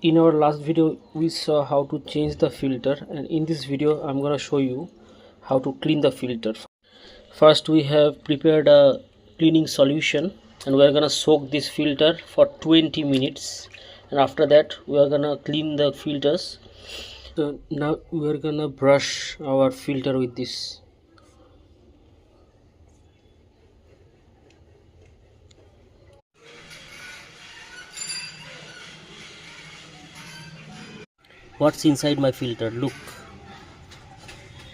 In our last video we saw how to change the filter, and in this video I'm gonna show you how to clean the filter. First, we have prepared a cleaning solution and we are gonna soak this filter for 20 minutes, and after that we are gonna clean the filters. So now we are gonna brush our filter with this. What's inside my filter? Look,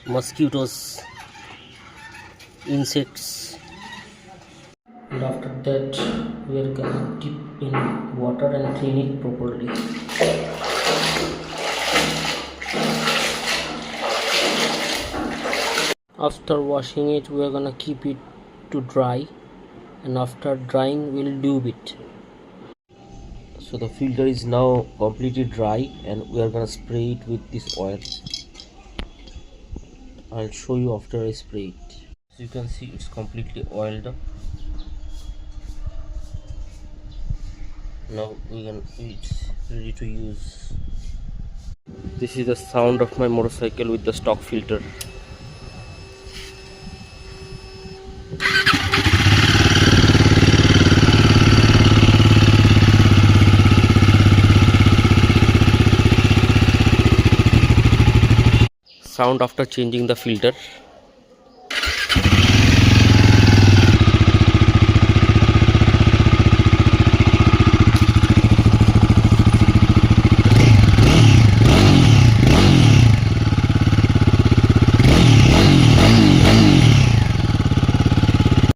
mosquitoes, insects. And after that we are gonna dip in water and clean it properly. After washing it, we are gonna keep it to dry, and after drying we'll lube it. So the filter is now completely dry and we are gonna spray it with this oil. I'll show you after I spray it. So you can see it's completely oiled up. Now it's ready to use. This is the sound of my motorcycle with the stock filter. Sound after changing the filter.